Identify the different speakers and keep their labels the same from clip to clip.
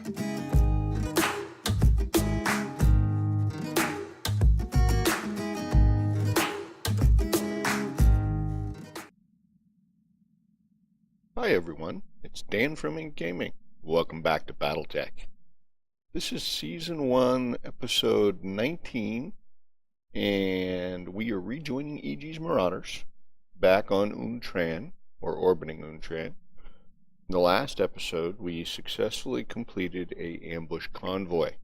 Speaker 1: Hi everyone, it's Dan from Ink Gaming. Welcome back to Battletech. This is Season 1, Episode 19, and we are rejoining EG's Marauders back on Untran, or orbiting Untran. In the last episode, we successfully completed a ambush convoy.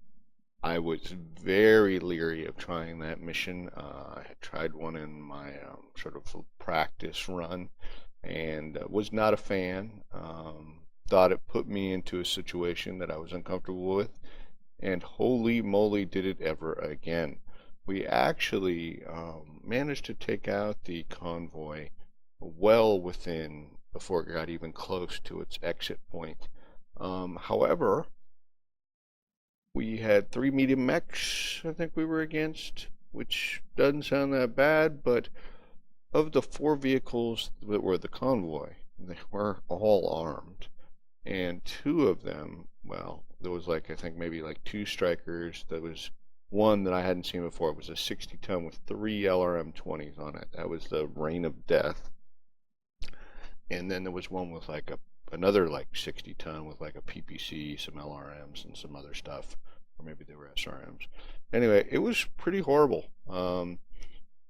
Speaker 1: I was very leery of trying that mission. I had tried one in my sort of practice run, and was not a fan. Thought it put me into a situation that I was uncomfortable with, and holy moly did it ever again. We actually managed to take out the convoy well within before it got even close to its exit point. However, we had 3 medium mechs I think we were against, which doesn't sound that bad, but of the 4 vehicles that were the convoy, they were all armed. And 2 of them, well, there was I think maybe 2 strikers. There was one that I hadn't seen before. It was a 60-ton with 3 LRM-20s on it. That was the Rain of Death. And then there was one with another 60-ton with a PPC, some LRMs, and some other stuff. Or maybe they were SRMs. Anyway, it was pretty horrible.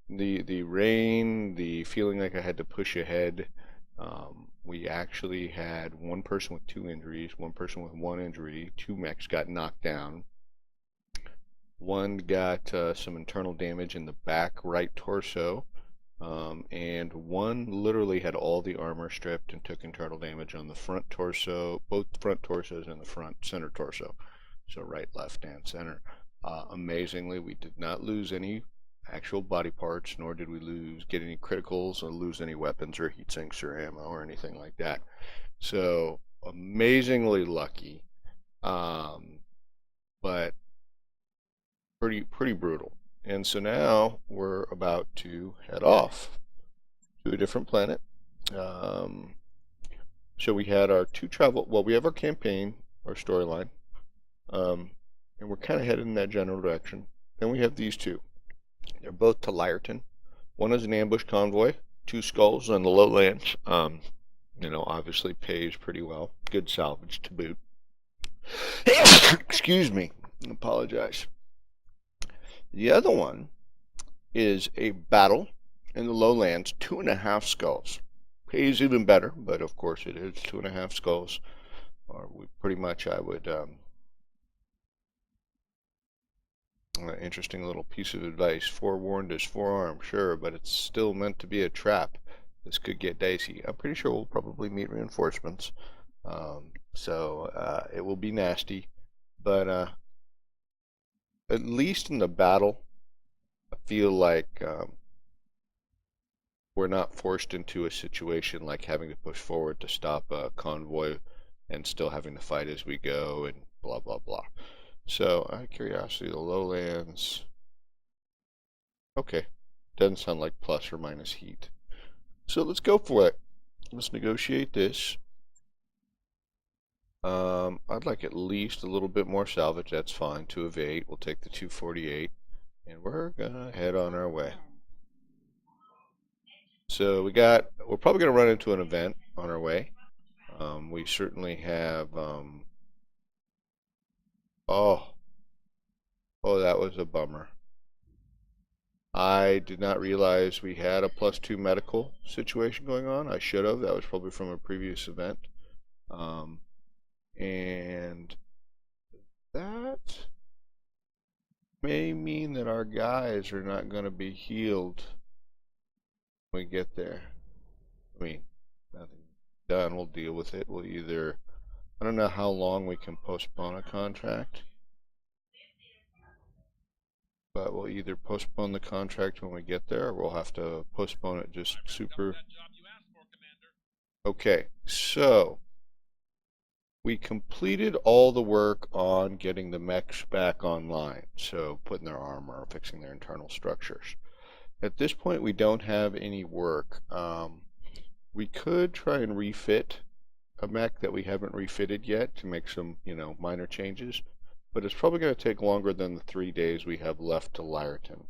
Speaker 1: The rain, the feeling like I had to push ahead. We actually had 1 person with 2 injuries, 1 person with 1 injury, 2 mechs got knocked down. 1 got some internal damage in the back right torso, and 1 literally had all the armor stripped and took internal damage on the front torso, both front torsos and the front center torso, so right, left, and center. Amazingly, we did not lose any actual body parts, nor did we get any criticals or lose any weapons or heat sinks or ammo or anything like that. So amazingly lucky, but pretty brutal. And so now we're about to head off to a different planet. So we had our 2 travel. Well, we have our campaign, our storyline, and we're kind of headed in that general direction. Then we have these 2. They're both to Lyreton. 1 is an ambush convoy, 2 skulls on the lowlands. Obviously pays pretty well. Good salvage to boot. Excuse me. I apologize. The other one is a battle in the lowlands, 2.5 skulls. Pays even better, but of course it is 2.5 skulls. Or I would interesting little piece of advice. Forewarned is forearmed, sure, but it's still meant to be a trap. This could get dicey. I'm pretty sure we'll probably meet reinforcements, so it will be nasty, but at least in the battle, I feel like we're not forced into a situation like having to push forward to stop a convoy and still having to fight as we go and blah blah blah. So, out of curiosity, the lowlands. Okay, doesn't sound like plus or minus heat. So let's go for it. Let's negotiate this. I'd like at least a little bit more salvage. That's fine. 2 of 8. We'll take the 248, and we're gonna head on our way. So we're probably gonna run into an event on our way. We certainly have. Oh, that was a bummer. I did not realize we had a +2 medical situation going on. I should have. That was probably from a previous event. And that may mean that our guys are not going to be healed when we get there. I mean, nothing done. We'll deal with it. We'll either, I don't know how long we can postpone a contract, but we'll either postpone the contract when we get there, or we'll have to postpone it just super. Okay, so we completed all the work on getting the mechs back online, so putting their armor, fixing their internal structures. At this point, we don't have any work. We could try and refit a mech that we haven't refitted yet to make some, minor changes. But it's probably going to take longer than the 3 days we have left to Lyreton.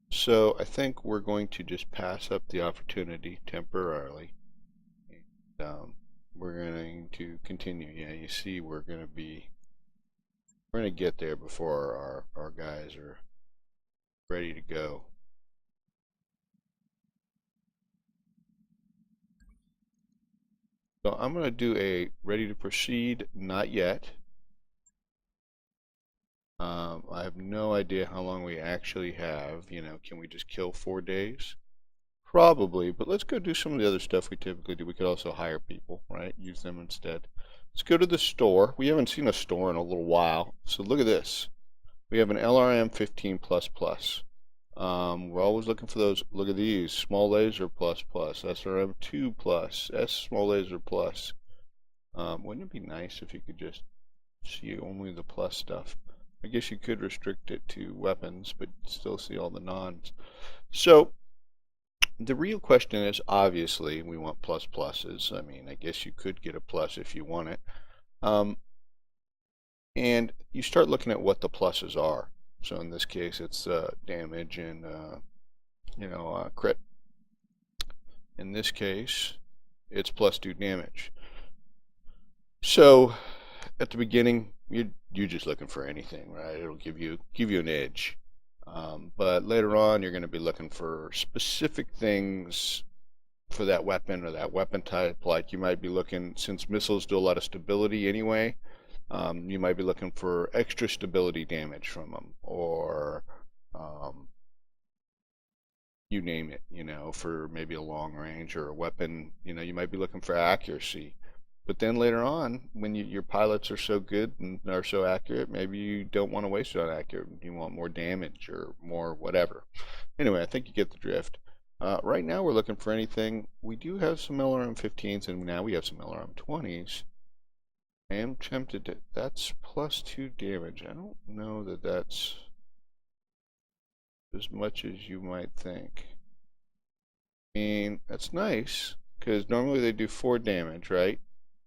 Speaker 1: So I think we're going to just pass up the opportunity temporarily. And, we're going to continue. Yeah, you see we're going to get there before our guys are ready to go. So I'm going to do a ready to proceed, not yet. I have no idea how long we actually have. Can we just kill 4 days? Probably, but let's go do some of the other stuff we typically do. We could also hire people, right? Use them instead. Let's go to the store. We haven't seen a store in a little while. So look at this. We have an LRM 15++. We're always looking for those. Look at these. Small laser plus plus. SRM 2 plus. S small laser plus. Wouldn't it be nice if you could just see only the plus stuff? I guess you could restrict it to weapons, but still see all the nons. So the real question is, obviously, we want plus pluses. I mean, I guess you could get a plus if you want it. And you start looking at what the pluses are. So in this case, it's damage and, crit. In this case, it's +2 damage. So at the beginning, you're just looking for anything, right? It'll give you an edge. But later on, you're going to be looking for specific things for that weapon or that weapon type. Like you might be looking, since missiles do a lot of stability anyway, you might be looking for extra stability damage from them, or you name it, for maybe a long range or a weapon. You might be looking for accuracy. But then later on, when your pilots are so good and are so accurate, maybe you don't want to waste it on accurate. You want more damage or more whatever. Anyway, I think you get the drift. Right now we're looking for anything. We do have some LRM 15s, and now we have some LRM 20s. I am tempted to... That's +2 damage. I don't know that that's as much as you might think. I mean, that's nice, because normally they do 4 damage, right?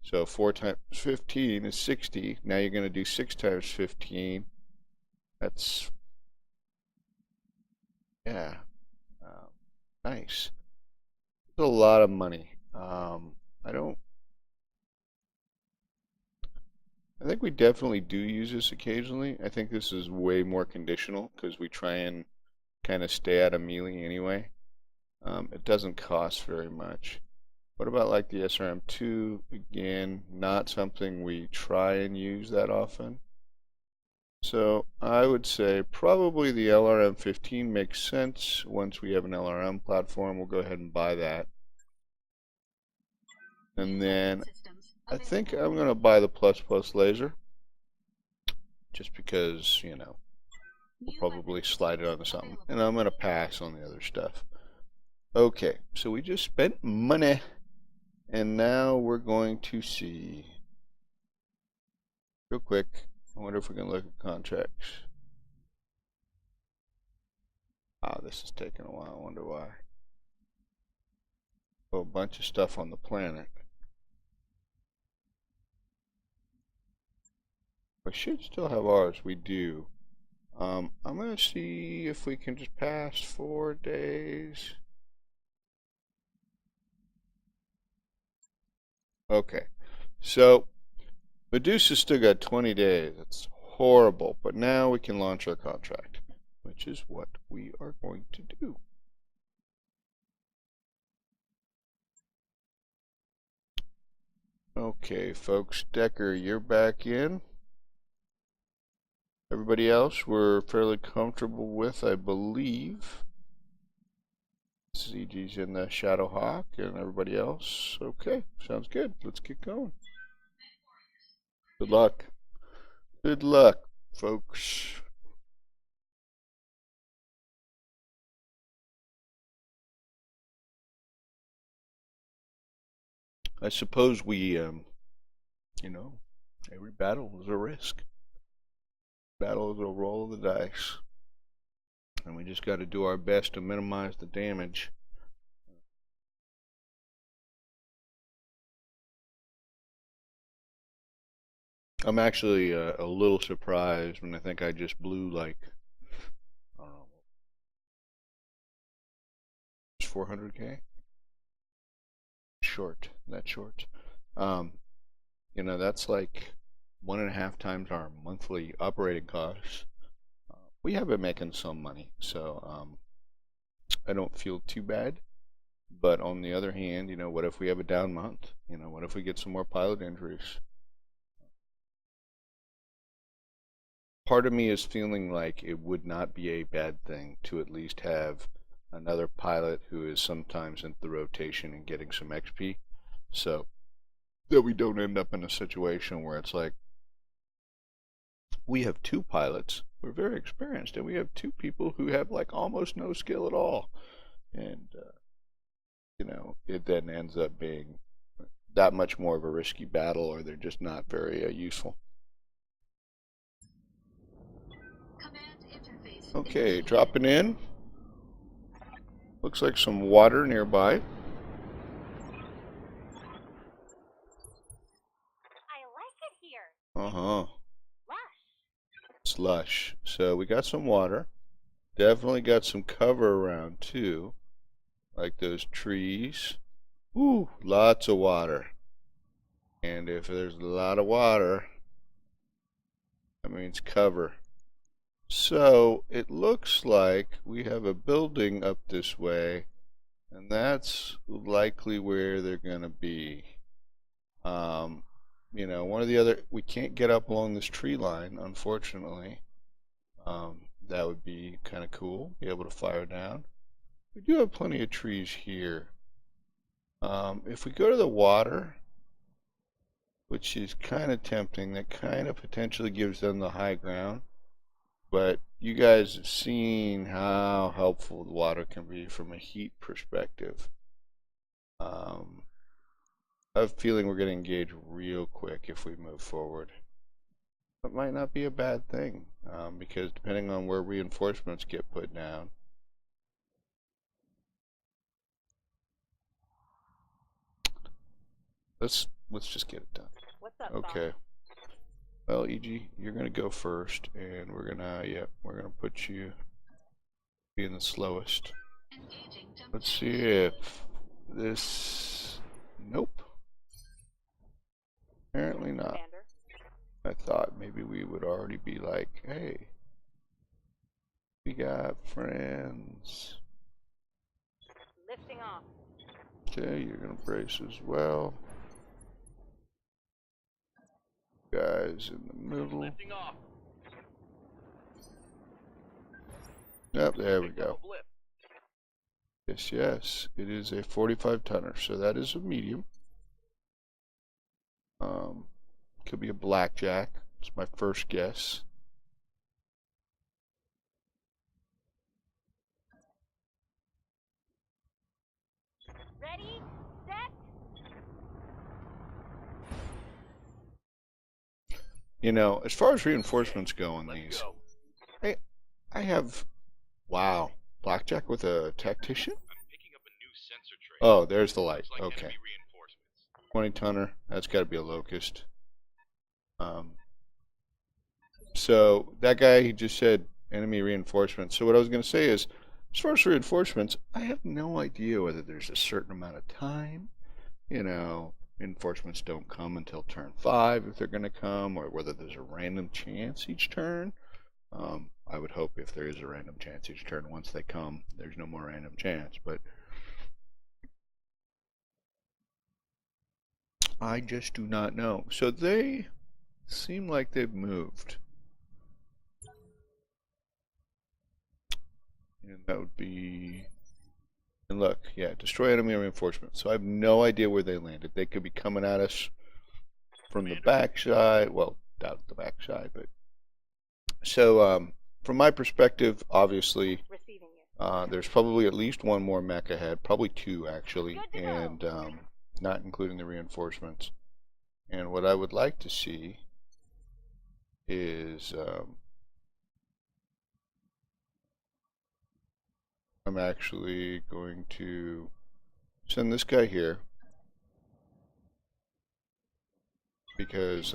Speaker 1: So 4 times 15 is 60. Now you're going to do 6 times 15. That's... yeah. Nice. It's a lot of money. I think we definitely do use this occasionally. I think this is way more conditional because we try and kind of stay out of melee anyway. It doesn't cost very much. What about like the SRM2? Again, not something we try and use that often. So I would say probably the LRM 15 makes sense. Once we have an LRM platform, we'll go ahead and buy that. And then I think I'm going to buy the ++ laser. Just because, we'll probably slide it onto something. And I'm going to pass on the other stuff. Okay, so we just spent money. And now we're going to see. Real quick, I wonder if we can look at contracts. This is taking a while. I wonder why. Oh, a bunch of stuff on the planet. We should still have ours. We do. I'm going to see if we can just pass 4 days. Okay. So, Medusa's still got 20 days. That's horrible. But now we can launch our contract, which is what we are going to do. Okay, folks. Decker, you're back in. Everybody else we're fairly comfortable with, I believe. CG's in the Shadowhawk and everybody else. Okay, sounds good. Let's get going. Good luck. Good luck, folks. I suppose we, every battle is a risk. Battle is a roll of the dice. And we just got to do our best to minimize the damage. I'm actually a little surprised when I think I just blew like, I don't know, 400K? Short, that short. Um, that's like 1.5 times our monthly operating costs. We have been making some money, so I don't feel too bad. But on the other hand, what if we have a down month? What if we get some more pilot injuries? Part of me is feeling like it would not be a bad thing to at least have another pilot who is sometimes in the rotation and getting some XP, so that we don't end up in a situation where it's like we have two pilots, we're very experienced, and we have two people who have like almost no skill at all, and it then ends up being that much more of a risky battle, or they're just not very useful. Okay, dropping in. Looks like some water nearby.
Speaker 2: I like it here.
Speaker 1: Uh-huh.
Speaker 2: Lush.
Speaker 1: It's lush. So we got some water. Definitely got some cover around too. Like those trees. Woo, lots of water. And if there's a lot of water, that means cover. So it looks like we have a building up this way, and that's likely where they're going to be. One of the other, we can't get up along this tree line, unfortunately. That would be kind of cool, be able to fire down. We do have plenty of trees here. If we go to the water, which is kind of tempting, that kind of potentially gives them the high ground. But you guys have seen how helpful the water can be from a heat perspective. I have a feeling we're going to engage real quick if we move forward. It might not be a bad thing, because depending on where reinforcements get put down. Let's just get it done.
Speaker 2: What's up,
Speaker 1: Okay. Well, EG, you're gonna go first, and we're gonna put you being the slowest. Let's see if this. Nope. Apparently not.
Speaker 2: Commander.
Speaker 1: I thought maybe we would already be like, hey, we got friends.
Speaker 2: Lifting off.
Speaker 1: Okay, you're gonna brace as well. Guys in the middle.
Speaker 3: Lifting off.
Speaker 1: Yep, there we go. Yes, yes, it is a 45 tonner, so that is a medium. Could be a blackjack. It's my first guess.
Speaker 2: Ready, set.
Speaker 1: As far as reinforcements go on these, I have, wow, blackjack with a tactician? Oh, there's the light. Okay. 20 tonner. That's got to be a locust. So that guy, he just said enemy reinforcements. So what I was going to say is, as far as reinforcements, I have no idea whether there's a certain amount of time. Reinforcements don't come until turn 5 if they're going to come, or whether there's a random chance each turn. I would hope if there is a random chance each turn, once they come, there's no more random chance. But I just do not know. So they seem like they've moved. And that would be... And look, yeah, destroy enemy reinforcements. So I have no idea where they landed. They could be coming at us from the backside. Well, doubt the backside, but... So, from my perspective, obviously, there's probably at least one more mech ahead. Probably two, actually. And, not including the reinforcements. And what I would like to see is... I'm actually going to send this guy here, because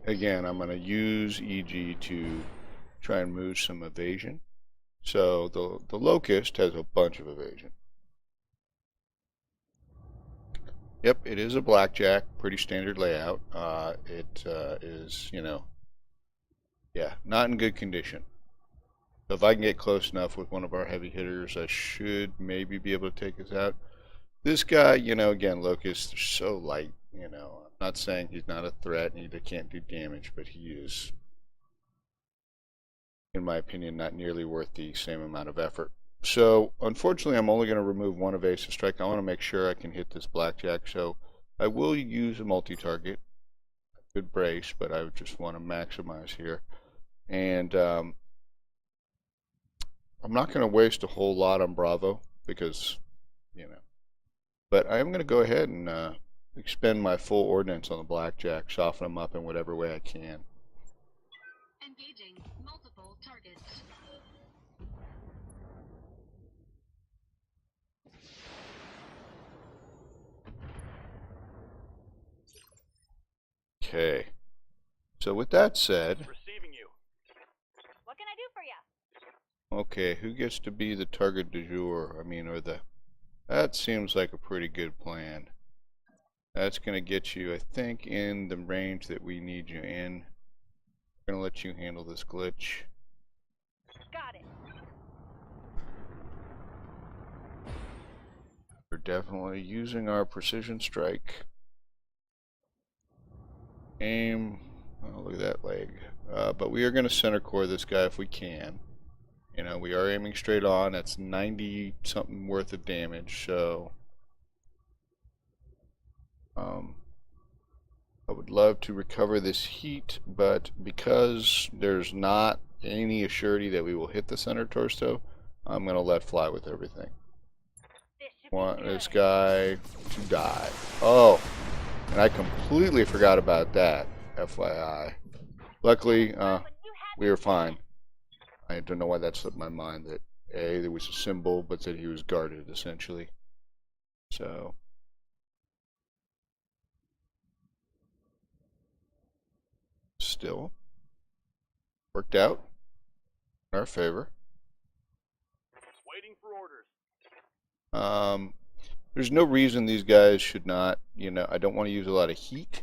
Speaker 1: again, I'm going to use EG to try and move some evasion. So the locust has a bunch of evasion. Yep, it is a blackjack, pretty standard layout. It is, yeah, not in good condition. So if I can get close enough with one of our heavy hitters, I should maybe be able to take us out. This guy, again, locusts are so light, I'm not saying he's not a threat and he can't do damage, but he is, in my opinion, not nearly worth the same amount of effort. So unfortunately, I'm only going to remove one evasive strike. I want to make sure I can hit this blackjack, so I will use a multi-target. Good brace, but I just want to maximize here. And I'm not going to waste a whole lot on Bravo because, but I am going to go ahead and expend my full ordnance on the blackjack, soften them up in whatever way I can.
Speaker 3: Engaging multiple targets.
Speaker 1: Okay. So with that said,
Speaker 4: Receiving you.
Speaker 2: What can I do for you?
Speaker 1: okay, who gets to be the target du jour? That seems like a pretty good plan. That's going to get you, I think, in the range that we need you in. I'm going to let you handle this glitch.
Speaker 2: Got it.
Speaker 1: We're definitely using our precision strike. Aim. Oh, look at that leg. But we are going to center core this guy if we can. We are aiming straight on. That's 90 something worth of damage, so I would love to recover this heat, but because there's not any assurity that we will hit the center torso, I'm going to let fly with everything.
Speaker 2: This should be
Speaker 1: Want
Speaker 2: good.
Speaker 1: this guy to die. Oh, and I completely forgot about that, FYI. Luckily,
Speaker 2: When you had
Speaker 1: we were fine. I don't know why that slipped my mind that A, there was a symbol, but that he was guarded, essentially. So still worked out in our favor.
Speaker 4: Waiting for orders.
Speaker 1: There's no reason these guys should not, I don't want to use a lot of heat,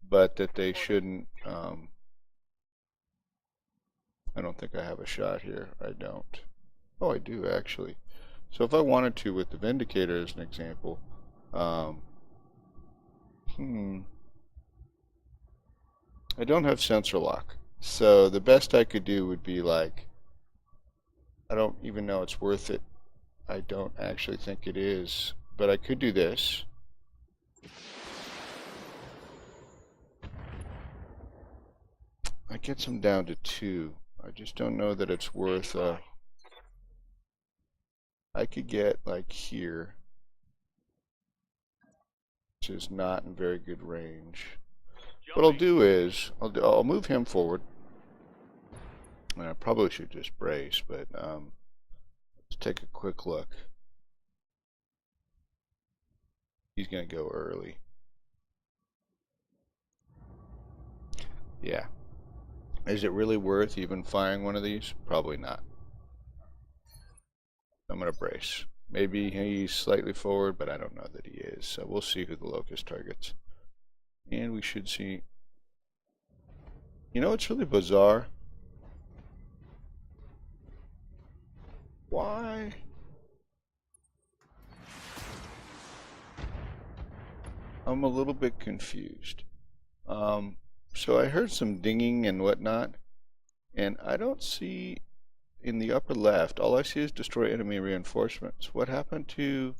Speaker 1: but that they shouldn't, I don't think I have a shot here. I don't. Oh, I do, actually. So if I wanted to, with the Vindicator as an example, I don't have sensor lock. So the best I could do would be like, I don't even know it's worth it. I don't actually think it is. But I could do this. I get them down to 2. I just don't know that it's worth, I could get like here, which is not in very good range. What I'll do is, I'll move him forward. And I probably should just brace, but let's take a quick look. He's going to go early. Yeah. Is it really worth even firing one of these? Probably not. I'm going to brace. Maybe he's slightly forward, but I don't know that he is. So we'll see who the locust targets. And we should see. It's really bizarre. Why? I'm a little bit confused. So I heard some dinging and whatnot, and I don't see in the upper left, all I see is destroy enemy reinforcements. What happened to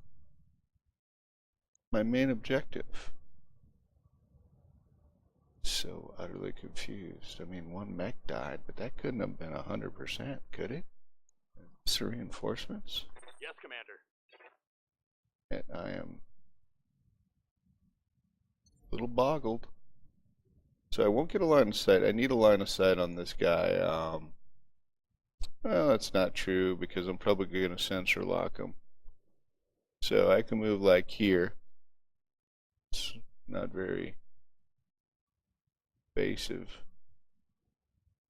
Speaker 1: my main objective? So utterly confused. I mean, one mech died, but that couldn't have been 100%, could it? It's the reinforcements?
Speaker 4: Yes, Commander.
Speaker 1: And I am a little boggled. So I won't get a line of sight. I need a line of sight on this guy. Well, that's not true because I'm probably going to sensor lock him. So I can move like here. It's not very invasive.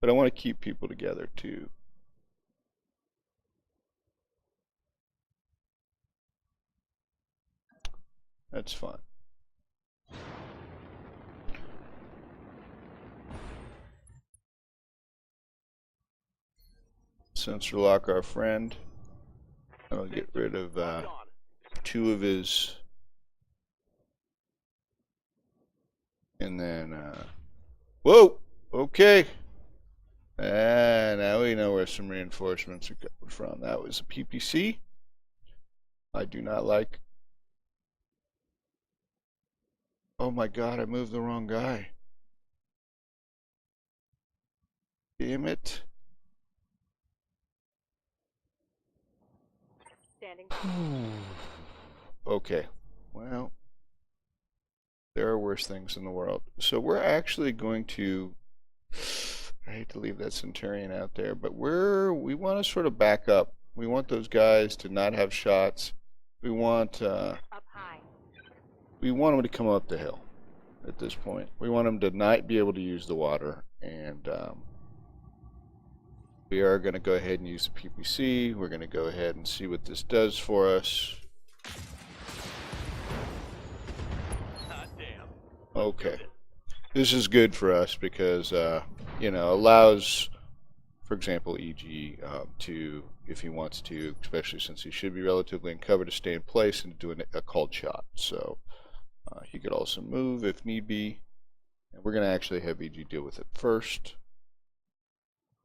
Speaker 1: But I want to keep people together too. That's fine. Sensor lock our friend. I'll get rid of two of his. And then, whoa! Okay. And now we know where some reinforcements are coming from. That was a PPC. I do not like. Oh my god, I moved the wrong guy. Damn it.
Speaker 2: Standing.
Speaker 1: Okay. Well, there are worse things in the world. So we're actually going to. I hate to leave that Centurion out there, but we want to sort of back up. We want those guys to not have shots. We want
Speaker 2: Up high.
Speaker 1: we want them to come up the hill at this point. We want them to not be able to use the water, and we are going to go ahead and use the PPC. We're going to go ahead and see what this does for us.
Speaker 4: Hot damn.
Speaker 1: Okay. This is good for us because, you know, allows, for example, EG to, if he wants to, especially since he should be relatively in cover, to stay in place and do a called shot. So he could also move if need be. And we're going to actually have EG deal with it first.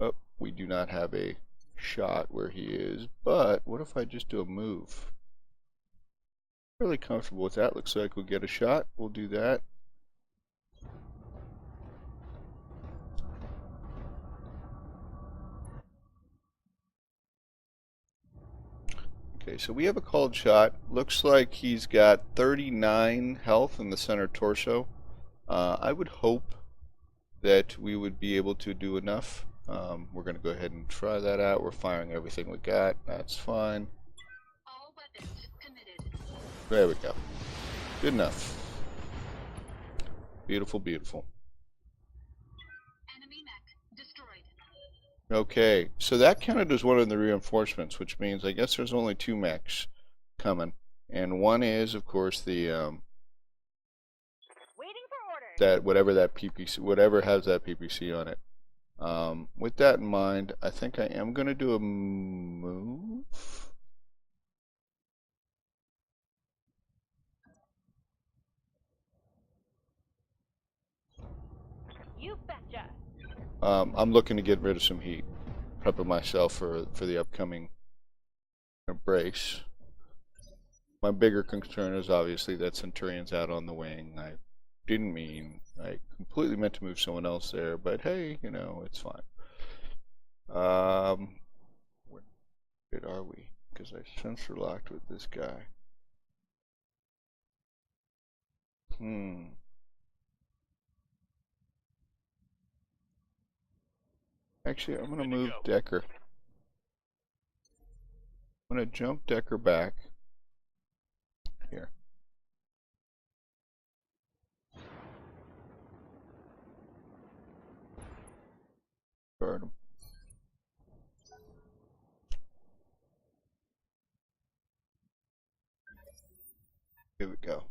Speaker 1: Oh, we do not have a shot where he is, but what if I just do a move? Fairly comfortable with that. Looks like we'll get a shot. We'll do that. Okay, so we have a called shot. Looks like he's got 39 health in the center torso. I would hope that we would be able to do enough. We're going to go ahead and try that out. We're firing everything we got. That's fine.
Speaker 3: All weapons committed.
Speaker 1: There we go. Good enough. Beautiful, beautiful.
Speaker 3: Enemy mech destroyed.
Speaker 1: Okay, so that counted as one of the reinforcements, which means I guess there's only 2 mechs coming. And one is, of course, the
Speaker 2: Waiting for orders.
Speaker 1: that whatever that PPC, whatever has that PPC on it. With that in mind, I think I am going to do a move.
Speaker 2: You betcha.
Speaker 1: I'm looking to get rid of some heat, prepping myself for the upcoming brace. My bigger concern is obviously that Centurion's out on the wing. I didn't mean, I completely meant to move someone else there, but hey, you know, it's fine. Where are we? Because I sensor locked with this guy. Actually, I'm going to move Decker. I'm going to jump Decker back. Here. Guard him. Here we go.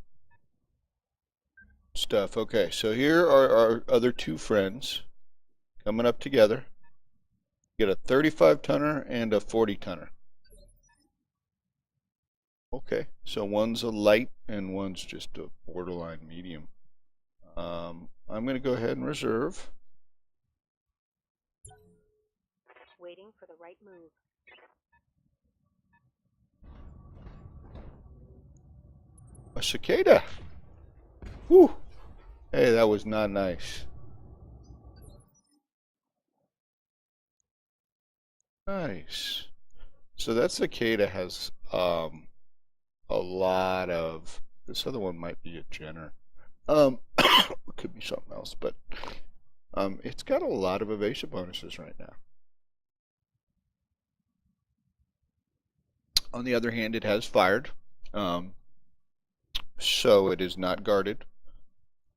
Speaker 1: Stuff. Okay, so here are our other 2 friends coming up together. Get a 35 tonner and a 40 tonner. Okay, so one's a light and one's just a borderline medium. I'm going to go ahead and reserve.
Speaker 2: Waiting for the right move.
Speaker 1: A cicada. Whew. Hey, that was not nice. Nice. So that cicada has a lot of. This other one might be a Jenner. It could be something else, but it's got a lot of evasive bonuses right now. On the other hand, it has fired, so it is not guarded.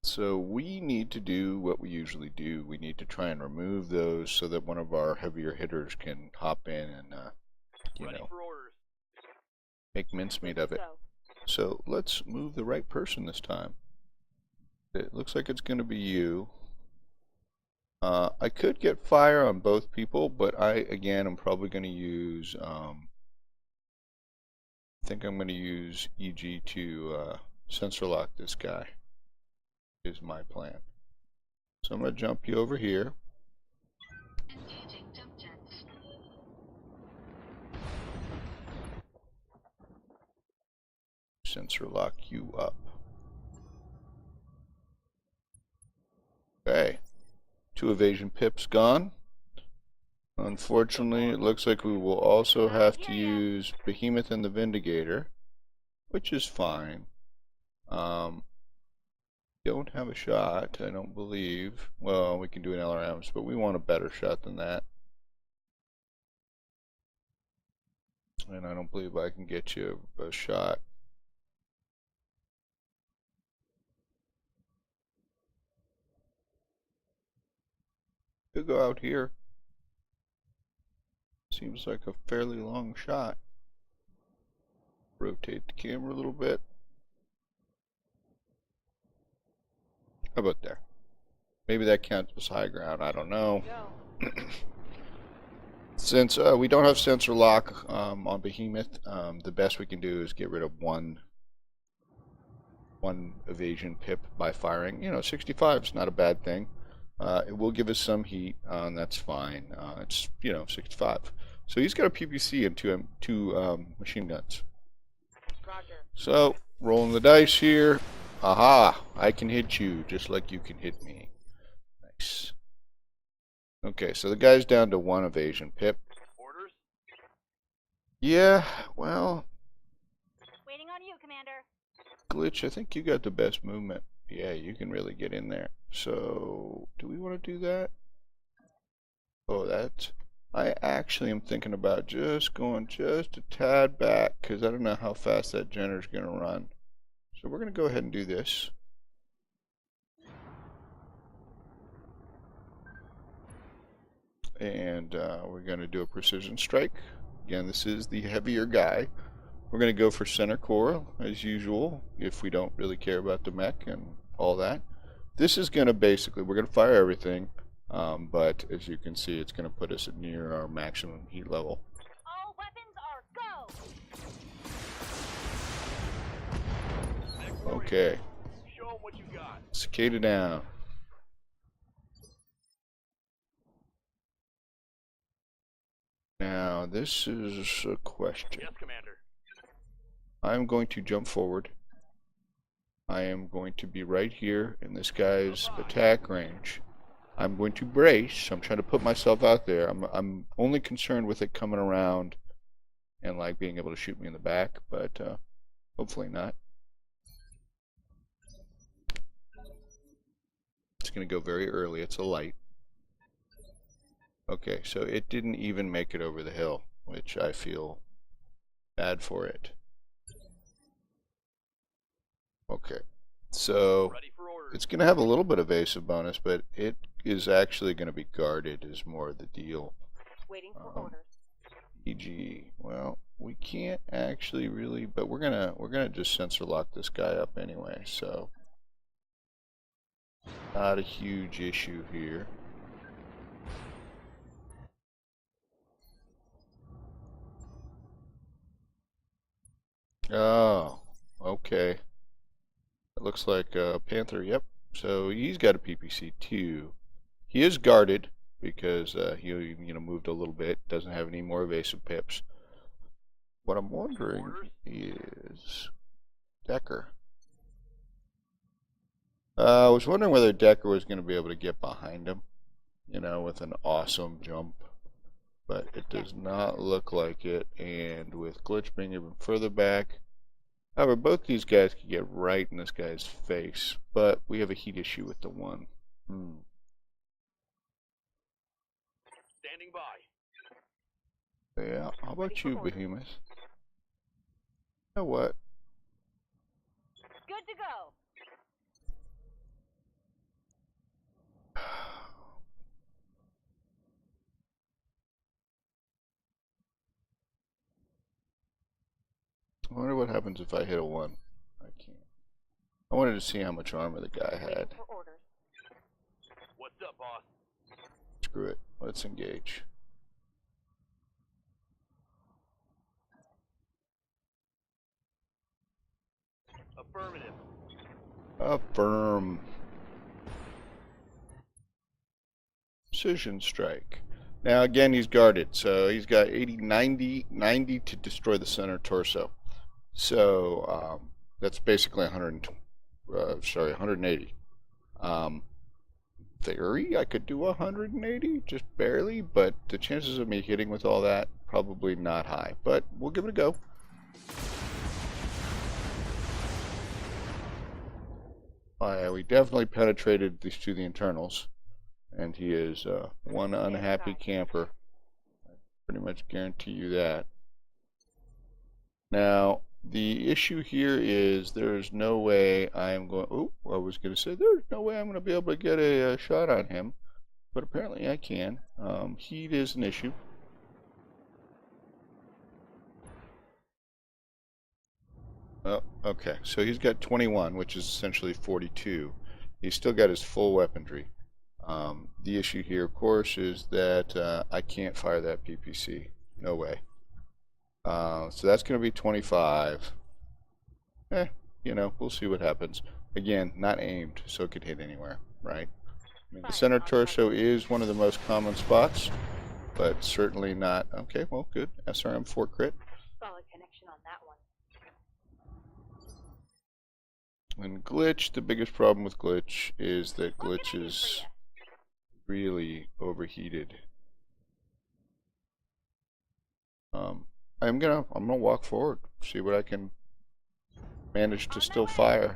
Speaker 1: So we need to do what we usually do. We need to try and remove those so that one of our heavier hitters can hop in and, you
Speaker 4: Ready
Speaker 1: know,
Speaker 4: for orders.
Speaker 1: make mincemeat of it.
Speaker 2: Go.
Speaker 1: So let's move the right person this time. It looks like it's going to be you. I could get fire on both people, but again, I'm probably going to use, I think I'm going to use EG to sensor lock this guy, is my plan. So I'm going to jump you over here.
Speaker 3: Engaging jump jets.
Speaker 1: Sensor lock you up. Okay. 2 evasion pips gone. Unfortunately, it looks like we will also have to use Behemoth and the Vindicator, which is fine. Don't have a shot, I don't believe. Well, we can do an LRMs, but we want a better shot than that. And I don't believe I can get you a shot. Could go out here. Seems like a fairly long shot. Rotate the camera a little bit. How about there? Maybe that counts as high ground, I don't know.
Speaker 2: Go.
Speaker 1: Since we don't have sensor lock on Behemoth, the best we can do is get rid of one evasion pip by firing. You know, 65 is not a bad thing. It will give us some heat, and that's fine. It's, you know, 65. So he's got a PPC and two machine guns.
Speaker 2: Roger.
Speaker 1: So, rolling the dice here. Aha! I can hit you just like you can hit me. Nice. Okay, so the guy's down to 1 evasion pip.
Speaker 4: Orders.
Speaker 1: Yeah, well,
Speaker 2: Waiting on you, Commander.
Speaker 1: Glitch, I think you got the best movement. Yeah, you can really get in there. So, do we want to do that? Oh, I actually am thinking about just going just a tad back because I don't know how fast that generator's going to run. So we're going to go ahead and do this. And we're going to do a precision strike. Again, this is the heavier guy. We're going to go for center core as usual if we don't really care about the mech and all that. This is going to basically, we're going to fire everything, but as you can see, it's going to put us at near our maximum heat level.
Speaker 2: All weapons are go.
Speaker 4: Next order.
Speaker 1: Okay,
Speaker 4: Show 'em what you got.
Speaker 1: cicada down. Now, this is a question.
Speaker 4: Yes, Commander.
Speaker 1: I'm going to jump forward. I am going to be right here in this guy's attack range. I'm going to brace. I'm trying to put myself out there. I'm only concerned with it coming around and like being able to shoot me in the back, but hopefully not. It's going to go very early. It's a light. Okay, so it didn't even make it over the hill, which I feel bad for it. Okay, so
Speaker 4: Ready for orders.
Speaker 1: it's going to have a little bit of evasive bonus, but it is actually going to be guarded is more the deal.
Speaker 2: Waiting for orders.
Speaker 1: EG, well, we can't actually really, but we're gonna just sensor lock this guy up anyway, so not a huge issue here. Oh, okay. It looks like Panther, yep. So he's got a PPC too. He is guarded because he moved a little bit, doesn't have any more evasive pips. What I'm wondering is Decker. I was wondering whether Decker was going to be able to get behind him, you know, with an awesome jump. But it does not look like it, and with Glitch being even further back. However, both these guys could get right in this guy's face, but we have a heat issue with the one.
Speaker 4: Standing by.
Speaker 1: Yeah, how about
Speaker 2: Ready for
Speaker 1: you,
Speaker 2: orders.
Speaker 1: Behemoth? You know what?
Speaker 2: Good to go.
Speaker 1: I wonder what happens if I hit a 1. I can't. I wanted to see how much armor the guy
Speaker 2: Waiting
Speaker 1: had.
Speaker 2: for orders.
Speaker 4: What's up, boss?
Speaker 1: Screw it. Let's engage.
Speaker 4: Affirmative.
Speaker 1: Affirm. Precision strike. Now again, he's guarded, so he's got 80, 90 to destroy the center torso. So that's basically 180. Theory, I could do 180, just barely, but the chances of me hitting with all that, probably not high. But we'll give it a go. We definitely penetrated these to the internals, and he is one unhappy camper. I pretty much guarantee you that. Now, the issue here is there's no way I am going. Oh, I was going to say there's no way I'm going to be able to get a shot on him, but apparently I can. Heat is an issue. Oh, okay. So he's got 21, which is essentially 42. He's still got his full weaponry. The issue here, of course, is that I can't fire that PPC. No way. So that's going to be 25. You know, we'll see what happens. Again, not aimed, so it could hit anywhere, right? I mean, the center torso is one of the most common spots, but certainly not. Okay, well, good. SRM 4 crit.
Speaker 2: Solid connection on that one.
Speaker 1: And glitch, the biggest problem with glitch is that
Speaker 2: What
Speaker 1: glitch
Speaker 2: can I do for
Speaker 1: is
Speaker 2: ya?
Speaker 1: really overheated. I'm gonna walk forward, see what I can manage to still fire.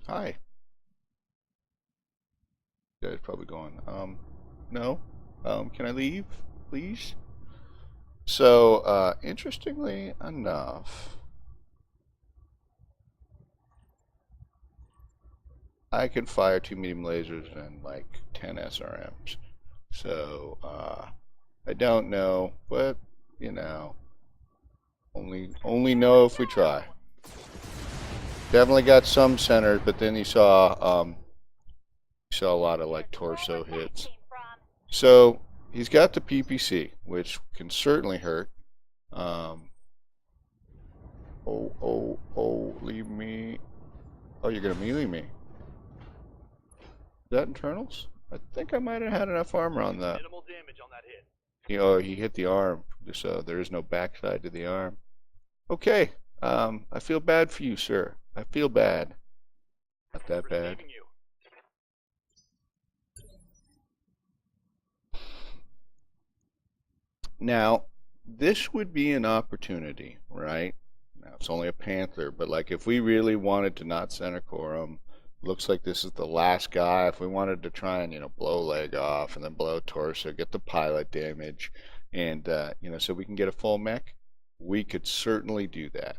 Speaker 1: Hi. Guy's probably going, no. Can I leave, please? So, interestingly enough, I can fire 2 medium lasers and like 10 SRMs. So, I don't know, but, you know, only know if we try. Definitely got some centered, but then you saw a lot of like torso hits. So he's got the PPC, which can certainly hurt. Leave me. Oh, you're gonna melee me. Is that internals? I think I might have had enough armor on that.
Speaker 4: Minimal damage on that hit.
Speaker 1: He hit the arm, so there is no backside to the arm. Okay, I feel bad for you, sir. I feel bad. Not that bad.
Speaker 4: Receiving you.
Speaker 1: Now, this would be an opportunity, right? Now, it's only a Panther, but like if we really wanted to not center core him, looks like this is the last guy. If we wanted to try and, you know, blow leg off and then blow torso, get the pilot damage, and, you know, so we can get a full mech, we could certainly do that.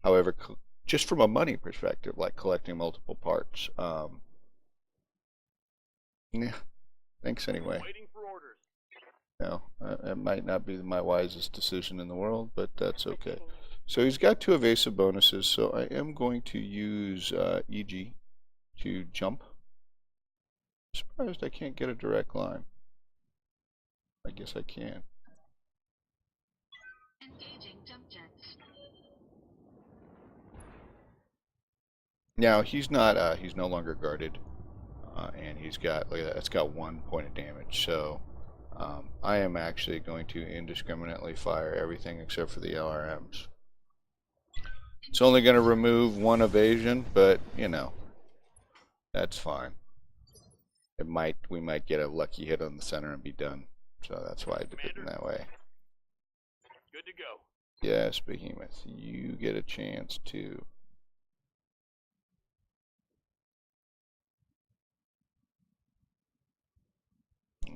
Speaker 1: However, just from a money perspective, like collecting multiple parts, yeah, thanks anyway.
Speaker 4: Waiting for orders.
Speaker 1: No, it might not be my wisest decision in the world, but that's okay. So he's got 2 evasive bonuses, so I am going to use EG to jump. Surprised I can't get a direct line. I guess I can.
Speaker 3: Engaging jump jets.
Speaker 1: Now he's no longer guarded, and he's got, look at that, it's got 1 point of damage. So I am actually going to indiscriminately fire everything except for the LRMs. It's only going to remove 1 evasion, but you know, that's fine. We might get a lucky hit on the center and be done. So that's why I did it in that way.
Speaker 4: Good to go.
Speaker 1: Yes, Behemoth, you get a chance to.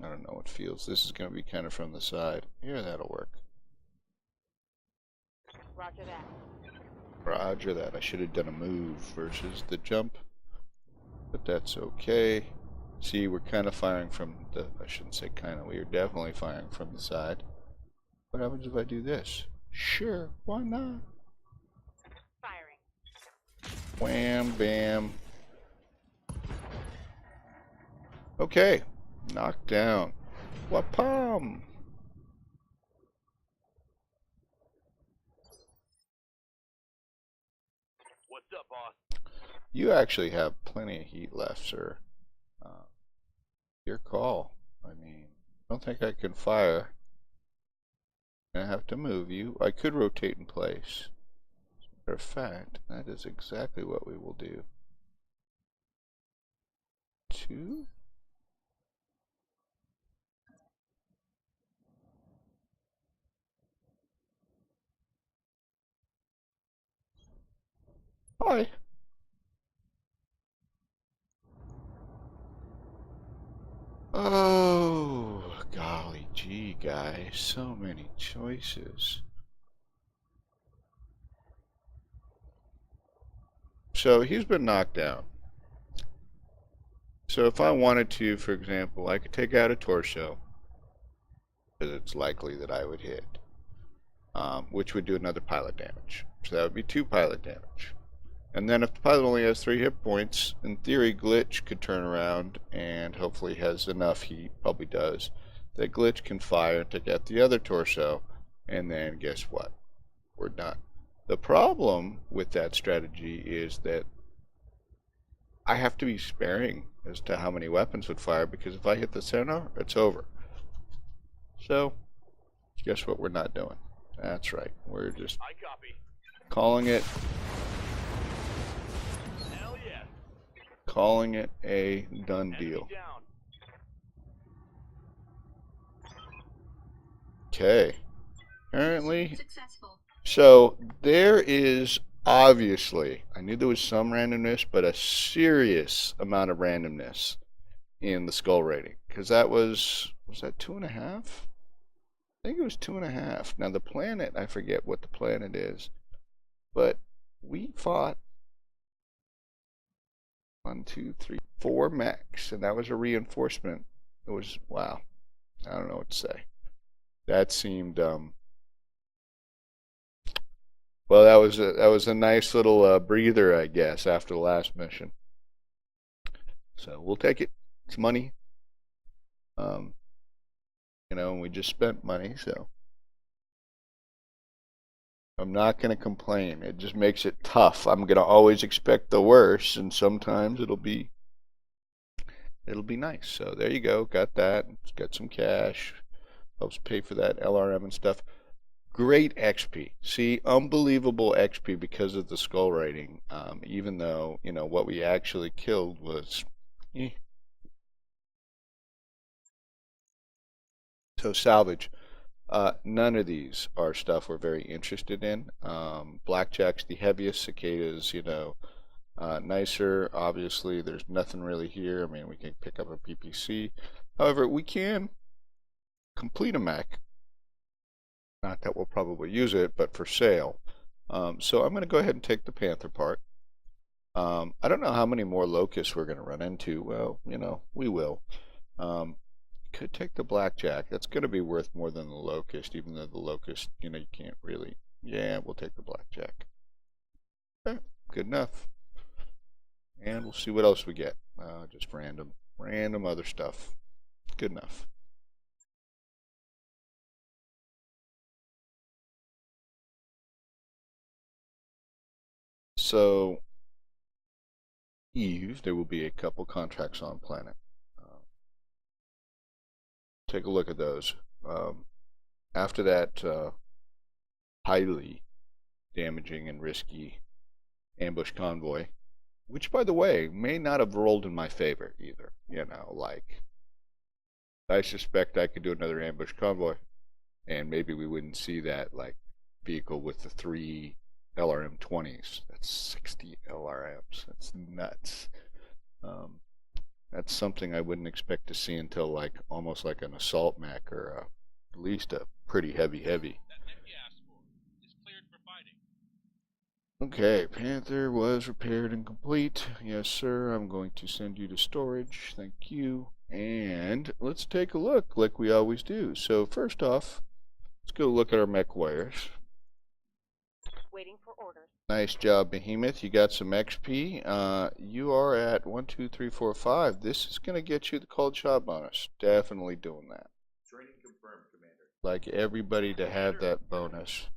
Speaker 1: I don't know what feels. This is going to be kind of from the side. Here, that'll work.
Speaker 2: Roger that.
Speaker 1: Roger that. I should have done a move versus the jump, but that's okay. See, we're kind of firing from the, I shouldn't say kind of, we are definitely firing from the side. What happens if I do this? Sure, why not?
Speaker 2: Firing.
Speaker 1: Wham, bam. Okay, knocked down. Wapam!
Speaker 4: What's up, boss?
Speaker 1: You actually have plenty of heat left, sir. Your call. I mean, I don't think I can fire. I have to move you. I could rotate in place. As a matter of fact, that is exactly what we will do. 2. Hi. Oh, golly gee, guys. So many choices. So he's been knocked down. So if I wanted to, for example, I could take out a torso, because it's likely that I would hit, which would do another pilot damage. So that would be 2 pilot damage. And then if the pilot only has 3 hit points, in theory, Glitch could turn around and hopefully has enough heat, probably does, that Glitch can fire to get the other torso, and then guess what? We're done. The problem with that strategy is that I have to be sparing as to how many weapons would fire, because if I hit the center, it's over. So, guess what we're not doing? That's right. We're just
Speaker 4: I copy.
Speaker 1: calling it
Speaker 4: Hell yes.
Speaker 1: calling it a done
Speaker 4: Enemy
Speaker 1: deal.
Speaker 4: down.
Speaker 1: Okay. Apparently,
Speaker 3: Successful.
Speaker 1: so there is obviously, I knew there was some randomness, but a serious amount of randomness in the skull rating, because that was that 2.5? I think it was 2.5. Now the planet, I forget what the planet is, but we fought 1, 2, 3, 4 mechs, and that was a reinforcement. It was, wow, I don't know what to say. That seemed well, that was a nice little breather, I guess, after the last mission. So we'll take it. It's money. Um, and we just spent money, so I'm not gonna complain. It just makes it tough. I'm gonna always expect the worst, and sometimes it'll be nice. So there you go. Got that. Got some cash. Helps pay for that LRM and stuff. Great XP. See, unbelievable XP because of the skull rating. Even though, what we actually killed was eh. So salvage. None of these are stuff we're very interested in. Blackjack's the heaviest. Cicadas, nicer. Obviously, there's nothing really here. I mean, we can pick up a PPC. However, we can complete a mech. Not that we'll probably use it, but for sale. So I'm going to go ahead and take the Panther part. I don't know how many more locusts we're going to run into. Well, we will. Could take the blackjack. That's going to be worth more than the locust, even though the locust, you can't really. Yeah, we'll take the blackjack. Okay, good enough. And we'll see what else we get. Just random other stuff. Good enough. So, Eve, there will be a couple contracts on planet. Take a look at those. After that highly damaging and risky ambush convoy, which, by the way, may not have rolled in my favor either. I suspect I could do another ambush convoy, and maybe we wouldn't see that, vehicle with the 3 LRM-20s. That's 60 LRMs. That's nuts. That's something I wouldn't expect to see until almost like an assault mech, or at least a pretty heavy.
Speaker 5: That mech you asked for is cleared for fighting.
Speaker 1: Okay, Panther was repaired and complete. Yes, sir. I'm going to send you to storage. Thank you. And let's take a look like we always do. So first off, let's go look at our mech wires.
Speaker 2: Waiting for orders.
Speaker 1: Nice job, Behemoth. You got some XP. You are at 1, 2, 3, 4, 5. This is going to get you the cold shot bonus. Definitely doing that.
Speaker 4: Training confirmed, Commander.
Speaker 1: Like everybody to have that bonus.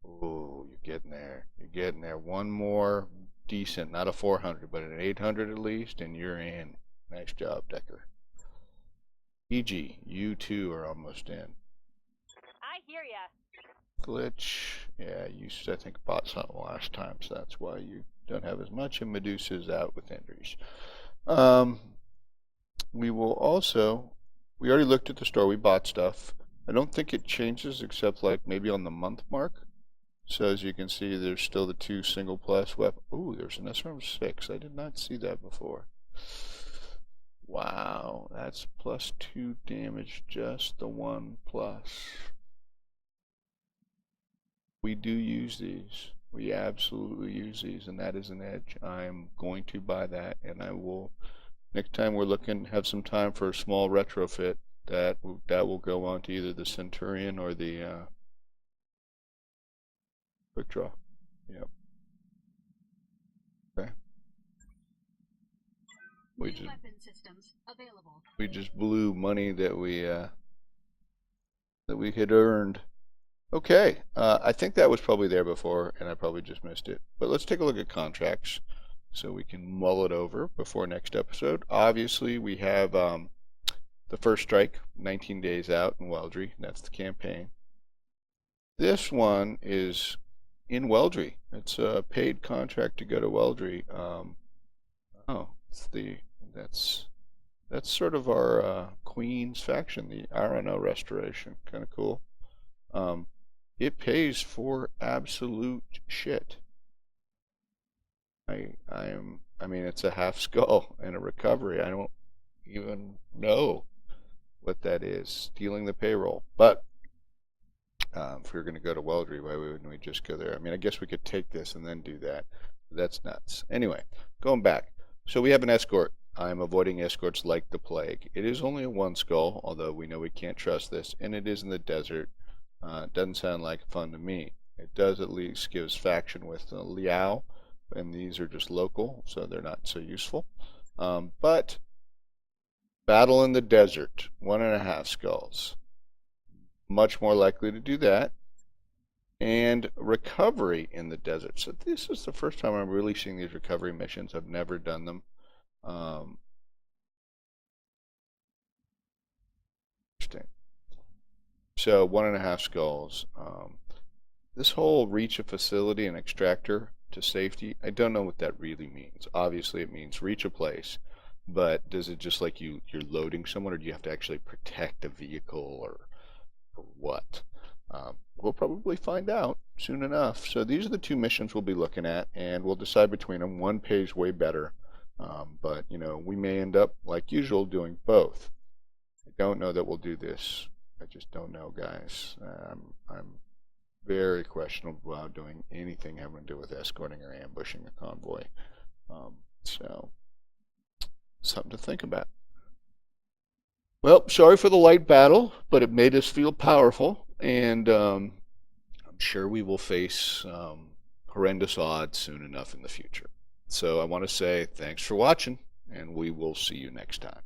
Speaker 1: Ooh, you're getting there. You're getting there. One more decent, not a 400, but an 800 at least, and you're in. Nice job, Decker. EG, you too are almost in.
Speaker 2: I hear ya.
Speaker 1: Glitch, yeah, you I think bought something last time, so that's why you don't have as much. And Medusa's out with injuries. We will also. We already looked at the store. We bought stuff. I don't think it changes except like maybe on the month mark. So as you can see, there's still the 2 single plus weapon. Ooh, there's an SRM-6. I did not see that before. Wow, that's +2 damage, just the 1 plus. We do use these. We absolutely use these, and that is an edge. I'm going to buy that, and I will. Next time we're looking, have some time for a small retrofit. That will go on to either the Centurion or the Quick Draw. Yep. Okay. We
Speaker 3: New weapon systems available.
Speaker 1: just blew money that we had earned. Okay, I think that was probably there before, and I probably just missed it. But let's take a look at contracts so we can mull it over before next episode. Obviously, we have the first strike, 19 days out in Weldry. That's the campaign. This one is in Weldry. It's a paid contract to go to Weldry. That's sort of our Queen's faction, the RNO restoration. Kind of cool. It pays for absolute shit. I mean, it's a half skull and a recovery. I don't even know what that is. Stealing the payroll. But if we were going to go to Weldry, why wouldn't we just go there? I mean, I guess we could take this and then do that. That's nuts. Anyway, going back. So we have an escort. I'm avoiding escorts like the plague. It is only a 1 skull, although we know we can't trust this, and it is in the desert. Doesn't sound like fun to me. It does at least give us faction with Liao, and these are just local, so they're not so useful. But battle in the desert, 1.5 skulls. Much more likely to do that. And recovery in the desert. So this is the first time I'm really seeing these recovery missions. I've never done them. Interesting. So 1.5 skulls. This whole reach a facility and extractor to safety, I don't know what that really means. Obviously it means reach a place, but does it just like you're loading someone, or do you have to actually protect a vehicle or what? We'll probably find out soon enough. So these are the 2 missions we'll be looking at, and we'll decide between them. One pays way better, but you know, we may end up like usual doing both. I don't know that we'll do this. I just don't know, guys. I'm very questionable about doing anything having to do with escorting or ambushing a convoy. So something to think about. Well, sorry for the light battle, but it made us feel powerful, and I'm sure we will face horrendous odds soon enough in the future. So I want to say thanks for watching, and we will see you next time.